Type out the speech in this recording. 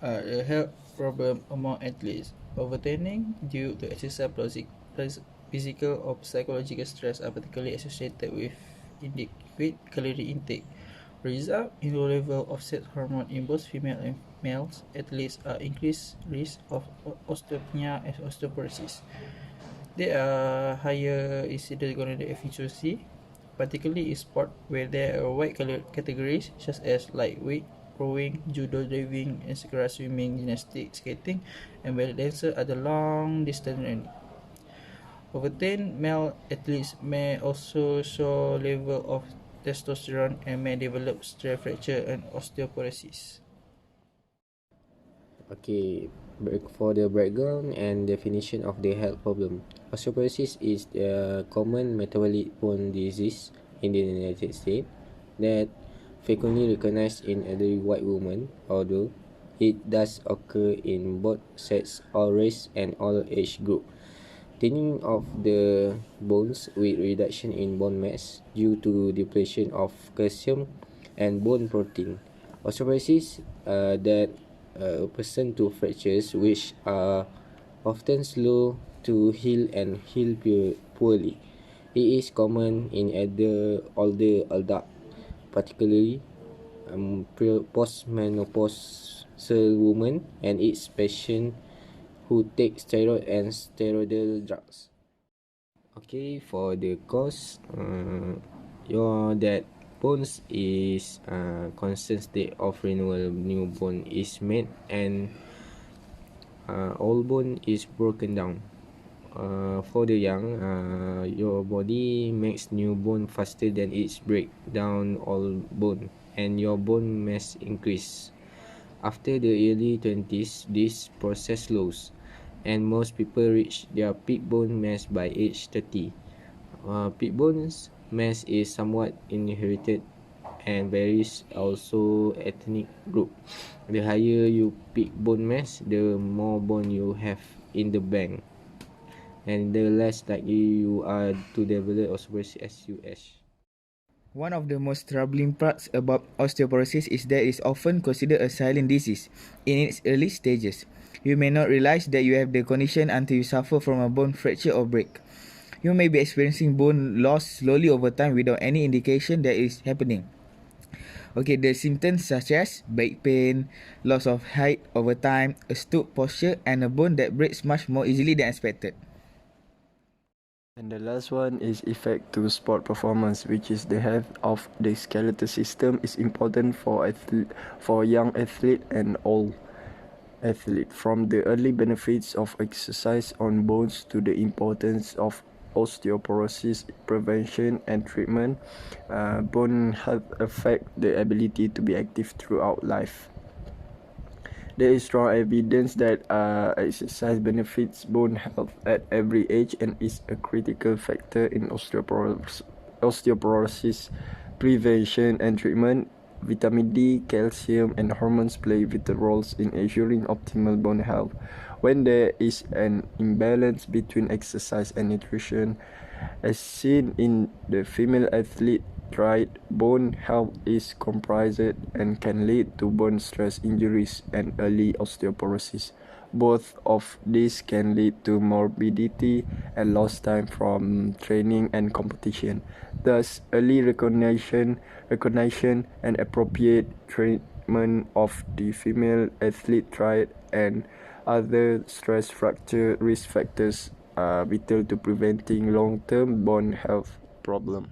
A health problem among athletes. Overtraining due to exercise physical or psychological stress are particularly associated with inadequate calorie intake. Result in low level of sex hormone in both female and males athletes are increased risk of osteopenia and osteoporosis. There are higher incidence gonorrhea efficiency, particularly in sport where there are wide categories such as lightweight, rowing, judo, diving, and synchronous swimming, gymnastics, skating, and belly dancer are the long distance running. Overtrained male athletes may also show level of testosterone and may develop stress fracture and osteoporosis. Okay, for the background and definition of the health problem. Osteoporosis is a common metabolic bone disease in the United States that frequently recognized in elderly white women, although it does occur in both sex or race and all age group. Thinning of the bones with reduction in bone mass due to depletion of calcium and bone protein. Osteoporosis that a person to fractures which are often slow to heal and heal poorly. It is common in older adults, particularly postmenopausal women and its patients who take steroid and steroidal drugs. Okay, for the cause, your that bones is constant state of renewal. New bone is made and old bone is broken down. For the young, your body makes new bone faster than its break down old bone, and your bone mass increase. After the early 20s, this process slows, and most people reach their peak bone mass by age 30. Peak bone mass is somewhat inherited and varies also ethnic group. The higher you peak bone mass, the more bone you have in the bank, and the less likely you are to develop osteoporosis as you age. One of the most troubling parts about osteoporosis is that it is often considered a silent disease in its early stages. You may not realize that you have the condition until you suffer from a bone fracture or break. You may be experiencing bone loss slowly over time without any indication that it is happening. Okay, the symptoms such as back pain, loss of height over time, a stoop posture, and a bone that breaks much more easily than expected. And the last one is effect to sport performance, which is the health of the skeletal system is important for young athlete and old athlete. From the early benefits of exercise on bones to the importance of osteoporosis prevention and treatment, bone health affect the ability to be active throughout life. There is strong evidence that exercise benefits bone health at every age and is a critical factor in osteoporosis prevention and treatment. Vitamin D, calcium, and hormones play vital roles in ensuring optimal bone health. When there is an imbalance between exercise and nutrition, as seen in the female athlete triad, bone health is compromised and can lead to bone stress injuries and early osteoporosis. Both of these can lead to morbidity and lost time from training and competition. Thus, early recognition and appropriate treatment of the female athlete triad and other stress fracture risk factors are vital to preventing long-term bone health problems.